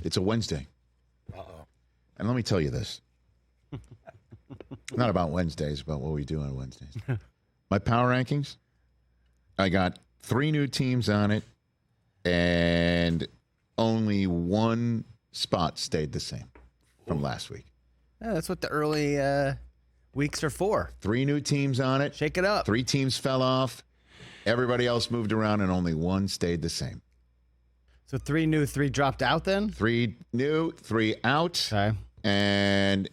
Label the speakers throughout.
Speaker 1: It's a Wednesday.
Speaker 2: Uh-oh.
Speaker 1: And let me tell you this. Not about Wednesdays, but what we do on Wednesdays. My power rankings, I got 3 new teams on it, and only 1 spot stayed the same from last week.
Speaker 3: Yeah, that's what the early weeks are for.
Speaker 1: 3 new teams on it.
Speaker 3: Shake it up.
Speaker 1: 3 teams fell off. Everybody else moved around, and only 1 stayed the same.
Speaker 3: So 3 new, 3 dropped out then?
Speaker 1: 3 new, 3 out.
Speaker 3: Okay.
Speaker 1: And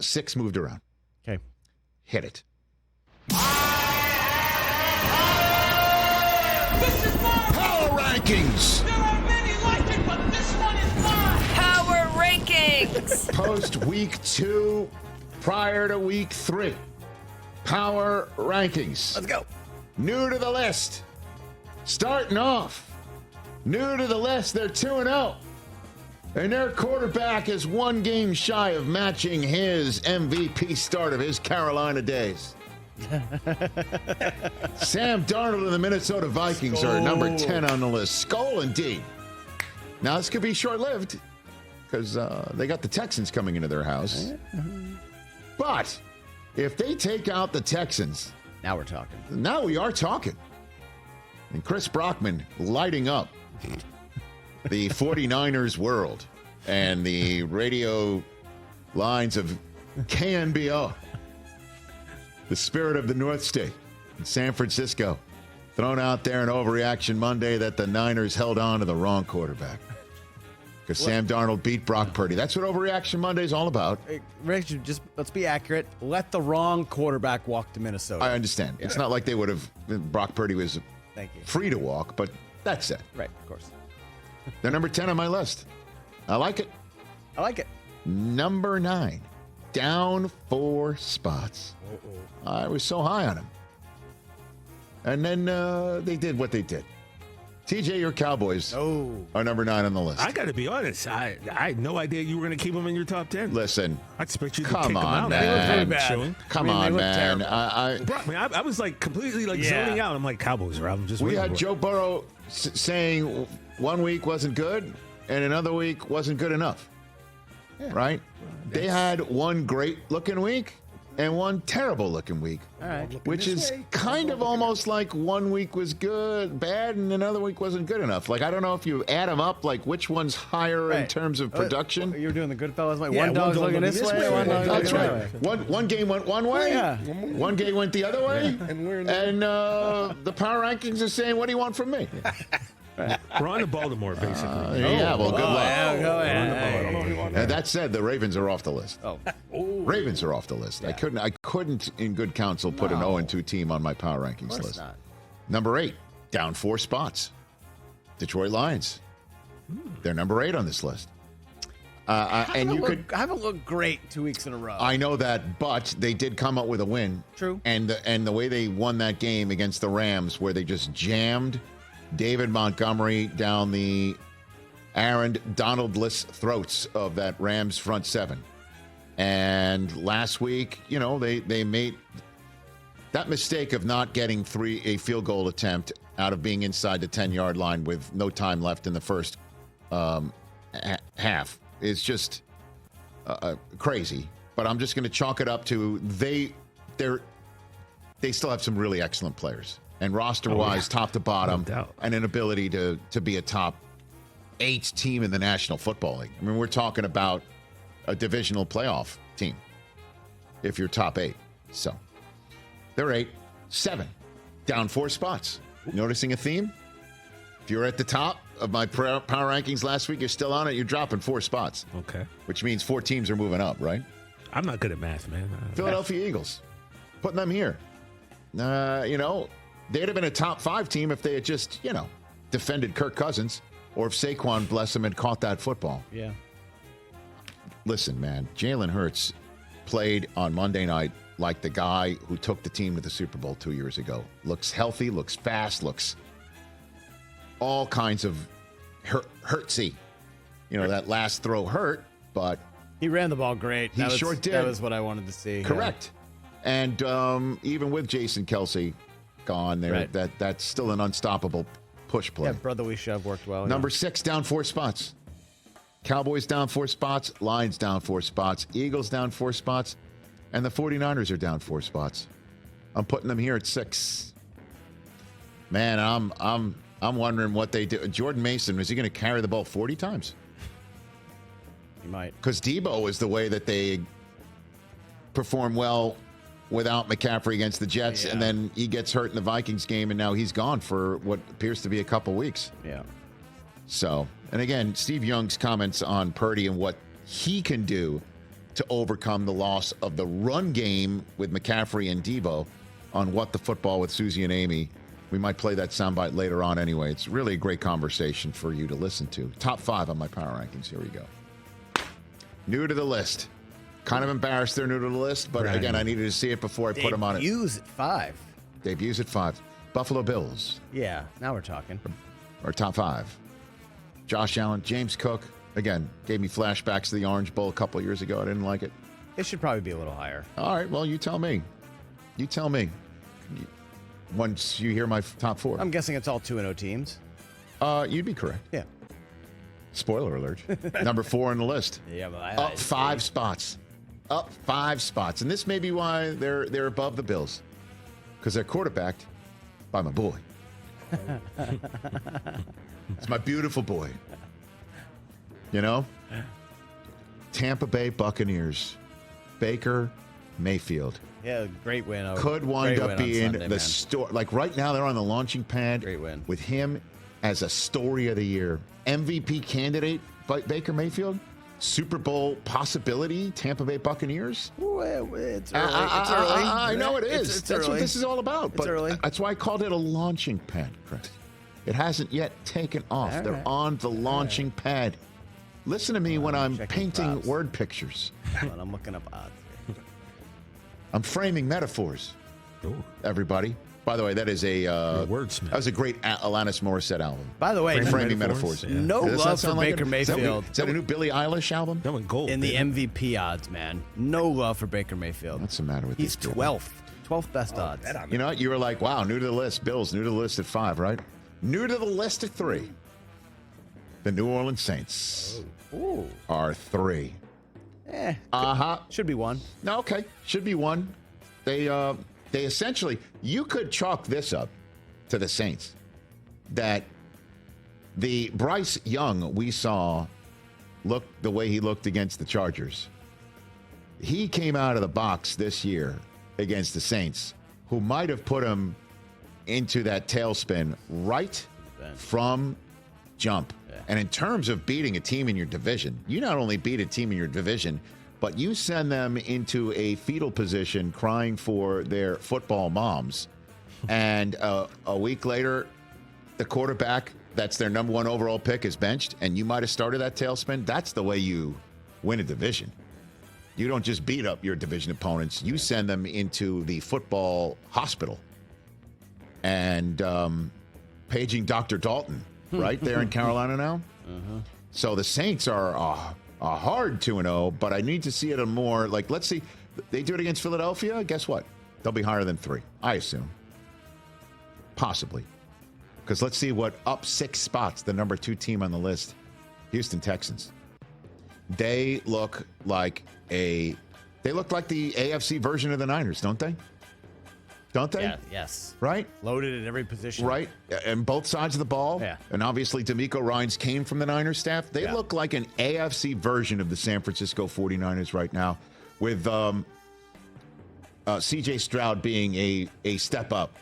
Speaker 1: 6 moved around.
Speaker 3: Okay.
Speaker 1: Hit it.
Speaker 4: This is mine.
Speaker 1: Power rankings.
Speaker 4: There are many like it, but this one is mine.
Speaker 5: Power rankings.
Speaker 1: Post week 2, prior to week 3. Power rankings.
Speaker 3: Let's go.
Speaker 1: New to the list. Starting off. New to the list. They're 2-0. And their quarterback is 1 game shy of matching his MVP start of his Carolina days. Sam Darnold and the Minnesota Vikings are number 10 on the list. Skull indeed. Now, this could be short-lived because they got the Texans coming into their house. But if they take out the Texans...
Speaker 3: Now we're talking.
Speaker 1: Now we are talking. And Chris Brockman lighting up the 49ers world and the radio lines of KNBO. The spirit of the North State in San Francisco. Thrown out there in Overreaction Monday that the Niners held on to the wrong quarterback. Because Sam Darnold beat Brock Purdy. That's what Overreaction Monday is all about.
Speaker 3: Hey, Rich, just let's be accurate. Let the wrong quarterback walk to Minnesota.
Speaker 1: I understand. It's not like they would have, Brock Purdy was
Speaker 3: Thank you.
Speaker 1: free to walk, but that's it.
Speaker 3: Right, of course.
Speaker 1: They're number 10 on my list. I like it.
Speaker 3: I like it.
Speaker 1: Number 9, down 4 spots. I was so high on him. And then they did what they did. TJ, your Cowboys are number 9 on the list.
Speaker 2: I got to be honest. I had no idea you were going to keep them in your top 10.
Speaker 1: Listen.
Speaker 2: I expect you to
Speaker 1: Come
Speaker 2: kick them
Speaker 1: on,
Speaker 2: out.
Speaker 1: man.
Speaker 2: They look really
Speaker 3: bad.
Speaker 2: chilling.
Speaker 1: Come on, man.
Speaker 2: I was like completely zoning out. I'm like, Cowboys are out. I'm just
Speaker 1: We
Speaker 2: waiting
Speaker 1: had
Speaker 2: for it.
Speaker 1: Joe Burrow saying 1 week wasn't good and another week wasn't good enough. Right? They had 1 great-looking week and 1 terrible-looking week.
Speaker 3: All right.
Speaker 1: Which is kind of almost like 1 week was bad, and another week wasn't good enough. Like, I don't know if you add them up, like which one's higher in terms of production.
Speaker 3: You were doing the Goodfellas. Like,
Speaker 2: Yeah,
Speaker 3: one dog's
Speaker 2: one dog
Speaker 3: looking this way, one dog's
Speaker 1: That's
Speaker 3: looking
Speaker 1: right.
Speaker 3: that way.
Speaker 1: One game went one way,
Speaker 3: Yeah.
Speaker 1: one game went the other way,
Speaker 2: And we're in
Speaker 1: and the power rankings are saying, what do you want from me?
Speaker 2: We're on to Baltimore, basically.
Speaker 1: Yeah, well, good luck.
Speaker 3: Yeah, go ahead.
Speaker 1: That said, the Ravens are off the list.
Speaker 3: Oh.
Speaker 1: Ravens are off the list. I couldn't, in good counsel, put an 0-2 team on my power rankings
Speaker 3: Of course
Speaker 1: list.
Speaker 3: not.
Speaker 1: Number 8, down 4 spots. Detroit Lions. They're number 8 on this list. And you could.
Speaker 3: I haven't looked great 2 weeks in a row.
Speaker 1: I know that, but they did come up with a win.
Speaker 3: True.
Speaker 1: And the way they won that game against the Rams, where they just jammed David Montgomery down the Aaron Donald-less throats of that Rams front 7. And last week, they made that mistake of not getting a field goal attempt out of being inside the 10-yard line with no time left in the first half. Is just crazy. But I'm just going to chalk it up to they still have some really excellent players. And roster-wise, top to bottom,
Speaker 2: No doubt.
Speaker 1: and an ability to be a top 8 team in the National Football League. I mean, we're talking about a divisional playoff team if you're top 8. So they're 8. 7, down 4 spots. Noticing a theme? If you're at the top of my power rankings last week, you're still on it, you're dropping 4 spots.
Speaker 2: Okay.
Speaker 1: Which means 4 teams are moving up, right?
Speaker 2: I'm not good at math, man.
Speaker 1: Philadelphia Eagles, putting them here. They'd have been a top 5 team if they had just, defended Kirk Cousins, or if Saquon, bless him, had caught that football.
Speaker 3: Yeah.
Speaker 1: Listen, man, Jalen Hurts played on Monday night like the guy who took the team to the Super Bowl 2 years ago. Looks healthy, looks fast, looks all kinds of hurtsy. That last throw hurt, but
Speaker 3: He ran the ball great.
Speaker 1: He sure did.
Speaker 3: That was what I wanted to see.
Speaker 1: correct. And even with Jason Kelsey gone there,
Speaker 3: Right.
Speaker 1: that's still an unstoppable push play.
Speaker 3: Yeah, brotherly shove worked well.
Speaker 1: Number 6, down 4 spots. Cowboys down 4 spots, Lions down 4 spots, Eagles down 4 spots, and the 49ers are down 4 spots. I'm putting them here at 6. Man, I'm wondering what they do. Jordan Mason, is he going to carry the ball 40 times?
Speaker 3: He might.
Speaker 1: Because Debo is the way that they perform well without McCaffrey against the Jets, and then he gets hurt in the Vikings game, and now he's gone for what appears to be a couple weeks.
Speaker 3: Yeah.
Speaker 1: So, and again, Steve Young's comments on Purdy and what he can do to overcome the loss of the run game with McCaffrey and Debo on What the Football with Susie and Amy. We might play that soundbite later on anyway. It's really a great conversation for you to listen to. Top 5 on my power rankings. Here we go. New to the list. Kind of embarrassed they're new to the list, but again, I needed to see it before I put them on it.
Speaker 3: Debuts at 5.
Speaker 1: Debuts at 5. Buffalo Bills
Speaker 3: Yeah, now we're talking.
Speaker 1: are top 5. Josh Allen, James Cook. Again, gave me flashbacks to the Orange Bowl a couple years ago. I didn't like it.
Speaker 3: It should probably be a little higher.
Speaker 1: All right, well, you tell me. You tell me. Once you hear my top 4.
Speaker 3: I'm guessing it's all 2-0 teams.
Speaker 1: You'd be correct.
Speaker 3: Yeah.
Speaker 1: Spoiler alert. Number 4 on the list.
Speaker 3: Yeah, but
Speaker 1: Up 5 spots. Up 5 spots. And this may be why they're above the Bills. Because they're quarterbacked by my boy. It's my beautiful boy. You know? Tampa Bay Buccaneers. Baker Mayfield.
Speaker 3: Yeah, great win.
Speaker 1: Could wind up being
Speaker 3: Sunday,
Speaker 1: the story. Like right now, they're on the launching pad.
Speaker 3: Great win.
Speaker 1: With him as a story of the year. MVP candidate, Baker Mayfield. Super Bowl possibility, Tampa Bay Buccaneers.
Speaker 3: Ooh, it's early.
Speaker 1: I know it is.
Speaker 3: It's
Speaker 1: That's
Speaker 3: early.
Speaker 1: what this is all about.
Speaker 3: It's early.
Speaker 1: That's why I called it a launching pad, Chris. It hasn't yet taken off.
Speaker 3: All
Speaker 1: They're
Speaker 3: right.
Speaker 1: on the launching pad. Listen to me when I'm
Speaker 3: checking
Speaker 1: painting
Speaker 3: props.
Speaker 1: word pictures.
Speaker 3: Hold on, I'm looking up odds here.
Speaker 1: I'm framing metaphors.
Speaker 2: Ooh.
Speaker 1: Everybody. By the way, that is a
Speaker 2: wordsmith.
Speaker 1: That was a great Alanis Morissette album.
Speaker 3: By the way,
Speaker 1: Framing Metaphors.
Speaker 2: Yeah.
Speaker 3: no
Speaker 1: Does that
Speaker 3: love for
Speaker 1: sound like
Speaker 3: Baker
Speaker 1: it? Is that
Speaker 3: Mayfield
Speaker 1: a new Billie Eilish album?
Speaker 2: That went gold.
Speaker 3: in the
Speaker 2: baby.
Speaker 3: MVP odds, man. No love for Baker Mayfield.
Speaker 1: What's the matter with
Speaker 3: He's
Speaker 1: this kid?
Speaker 3: 12th. 12th best odds.
Speaker 2: Bet on
Speaker 1: You know what? You were like, wow, new to the list. Bills, new to the list at 5, right? New to the list at 3. The New Orleans Saints
Speaker 3: Ooh.
Speaker 1: are 3.
Speaker 3: Uh-huh. Should be 1.
Speaker 1: No, okay. Should be 1. They essentially, you could chalk this up to the Saints. That the Bryce Young we saw looked the way he looked against the Chargers. He came out of the box this year against the Saints, who might have put him into that tailspin right from jump.
Speaker 3: Yeah.
Speaker 1: And in terms of beating a team in your division, you not only beat a team in your division, but you send them into a fetal position crying for their football moms. And a week later, the quarterback that's their number 1 overall pick is benched, and you might have started that tailspin. That's the way you win a division. You don't just beat up your division opponents. You send them into the football hospital. And paging Dr. Dalton right there in Carolina now. So the Saints are a hard 2-0, but I need to see it a more, like, let's see. They do it against Philadelphia. Guess what? They'll be higher than 3, I assume. Possibly. Because let's see what up 6 spots, the number 2 team on the list, Houston Texans. They look like the AFC version of the Niners, don't they? Don't they?
Speaker 3: Yeah, yes.
Speaker 1: Right?
Speaker 3: Loaded at every position.
Speaker 1: Right? And both sides of the ball.
Speaker 3: Yeah.
Speaker 1: And obviously, D'Amico Ryans came from the Niners staff. They look like an AFC version of the San Francisco 49ers right now, with C.J. Stroud being a step up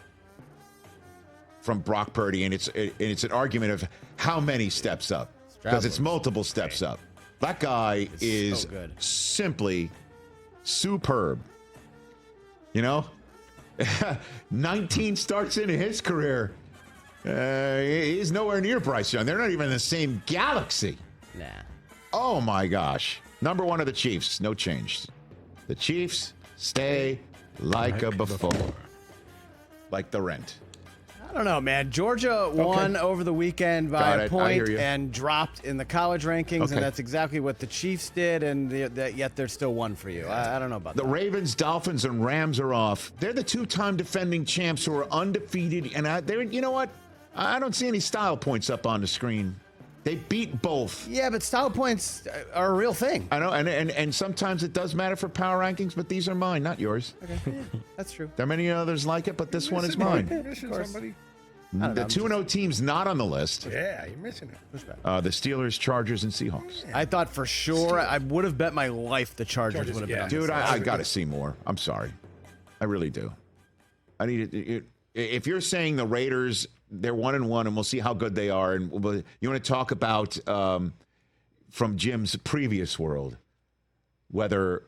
Speaker 1: from Brock Purdy. And it's an argument of how many steps up. Because it's multiple steps up. That guy is
Speaker 3: so good.
Speaker 1: simply superb. You know? 19 starts into his career. He's nowhere near Bryce Young. They're not even in the same galaxy.
Speaker 3: Nah.
Speaker 1: Oh, my gosh. Number 1 of the Chiefs. No change. The Chiefs stay like a before. Like the rent.
Speaker 3: I don't know, man. Georgia won over the weekend by
Speaker 1: Got
Speaker 3: a
Speaker 1: it. I
Speaker 3: point
Speaker 1: hear you.
Speaker 3: and dropped in the college rankings,
Speaker 1: Okay.
Speaker 3: and that's exactly what the Chiefs did, and yet they're still 1 for you. I don't know about
Speaker 1: The
Speaker 3: that.
Speaker 1: Ravens, Dolphins, and Rams are off. They're the 2-time defending champs who are undefeated. And you know what? I don't see any style points up on the screen They beat both.
Speaker 3: Yeah, but style points are a real thing.
Speaker 1: I know, and sometimes it does matter for power rankings, but these are mine, not yours.
Speaker 3: Okay, yeah, that's true.
Speaker 1: There are many others like it, but this one is mine.
Speaker 6: You're missing somebody.
Speaker 1: The 2-0 team's not on the list.
Speaker 6: Yeah, you're missing it.
Speaker 1: The Steelers, Chargers, and Seahawks.
Speaker 3: I thought for sure I would have bet my life the Chargers would have been.
Speaker 6: yeah.
Speaker 3: On
Speaker 1: Dude,
Speaker 3: this.
Speaker 1: I got to see more. I'm sorry. I really do. I need it. If you're saying the Raiders, they're 1-1, and we'll see how good they are, and you want to talk about from Jim's previous world, whether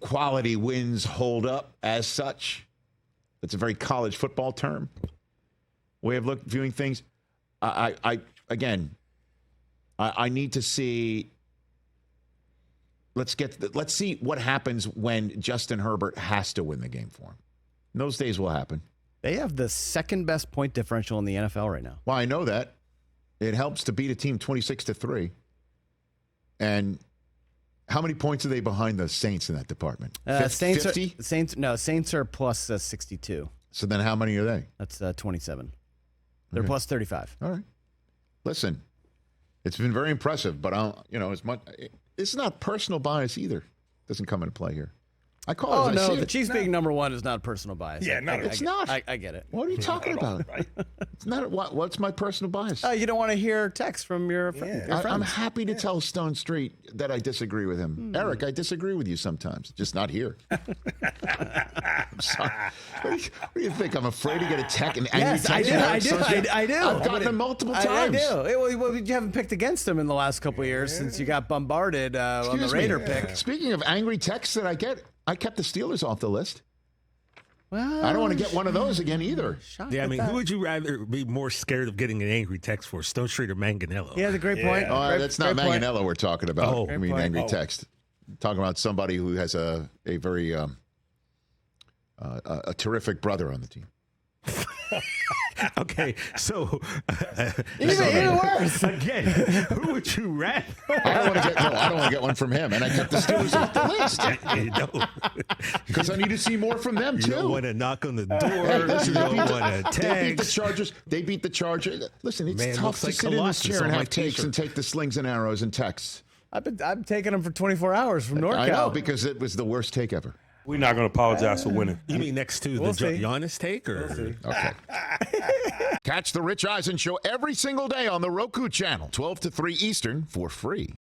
Speaker 1: quality wins hold up as such. That's a very college football term. Way of viewing things. I need to see. Let's see what happens when Justin Herbert has to win the game for him. Those days will happen.
Speaker 3: They have the second best point differential in the NFL right now.
Speaker 1: Well, I know that. It helps to beat a team 26-3. And how many points are they behind the Saints in that department?
Speaker 3: Saints
Speaker 1: 50?
Speaker 3: Saints are plus 62.
Speaker 1: So then how many are they?
Speaker 3: That's 27. They're
Speaker 1: Okay.
Speaker 3: plus 35.
Speaker 1: All right. Listen, it's been very impressive, but it's not personal bias either. Doesn't come into play here. I call
Speaker 3: Oh
Speaker 1: it. as I
Speaker 3: no,
Speaker 1: see
Speaker 3: the
Speaker 1: it.
Speaker 3: Chiefs being number one is not personal bias.
Speaker 6: Yeah, no,
Speaker 1: it's not.
Speaker 3: I get it.
Speaker 1: What are you talking about?
Speaker 6: Right?
Speaker 1: It's not. What's my personal bias?
Speaker 3: You don't want to hear text from your friends.
Speaker 1: I'm happy to tell Stone Street that I disagree with him. Eric, I disagree with you sometimes, just not here. I'm sorry. What do you think? I'm afraid to get a tech and angry
Speaker 3: Yes,
Speaker 1: text from Eric Stone Street?
Speaker 3: I do.
Speaker 1: I've gotten them multiple times.
Speaker 3: I do. Well, you haven't picked against him in the last couple of years since you got bombarded on the
Speaker 1: Excuse me.
Speaker 3: Raider pick.
Speaker 1: Speaking of angry texts that I get, I kept the Steelers off the list.
Speaker 3: Well,
Speaker 1: I don't want to get one of those again either.
Speaker 2: Yeah, I mean, who would you rather be more scared of getting an angry text for, Stone Street or Manganello?
Speaker 3: Yeah, the great point.
Speaker 1: Oh, that's not
Speaker 3: great point.
Speaker 1: Manganello we're talking about.
Speaker 2: Oh.
Speaker 1: I mean,
Speaker 3: Great
Speaker 1: angry
Speaker 3: point.
Speaker 1: text. Talking about somebody who has a very a terrific brother on the team.
Speaker 2: Okay, so
Speaker 3: Even worse.
Speaker 2: again, who would you rather?
Speaker 1: I don't want to get one from him, and I kept the Steelers off the list
Speaker 2: You know,
Speaker 1: because I need to see more from them
Speaker 2: you
Speaker 1: too.
Speaker 2: don't want to knock on the door.
Speaker 1: Hey, listen,
Speaker 2: You don't want to
Speaker 1: they beat the
Speaker 2: text.
Speaker 1: Chargers. They beat the Chargers. Listen, it's
Speaker 2: Man,
Speaker 1: tough
Speaker 2: looks
Speaker 1: to
Speaker 2: like
Speaker 1: sit in this
Speaker 2: Colossus
Speaker 1: chair
Speaker 2: on
Speaker 1: and
Speaker 2: my
Speaker 1: have takes
Speaker 2: t-shirt.
Speaker 1: and take the slings and arrows and texts.
Speaker 3: I'm taking them for 24 hours from NorCal.
Speaker 1: I know, because it was the worst take ever.
Speaker 7: We're not going to apologize for winning.
Speaker 2: You mean next to
Speaker 3: We'll
Speaker 2: the
Speaker 3: see.
Speaker 2: Giannis take, or
Speaker 1: Okay. Catch the Rich Eisen Show every single day on the Roku Channel, 12 to 3 Eastern, for free.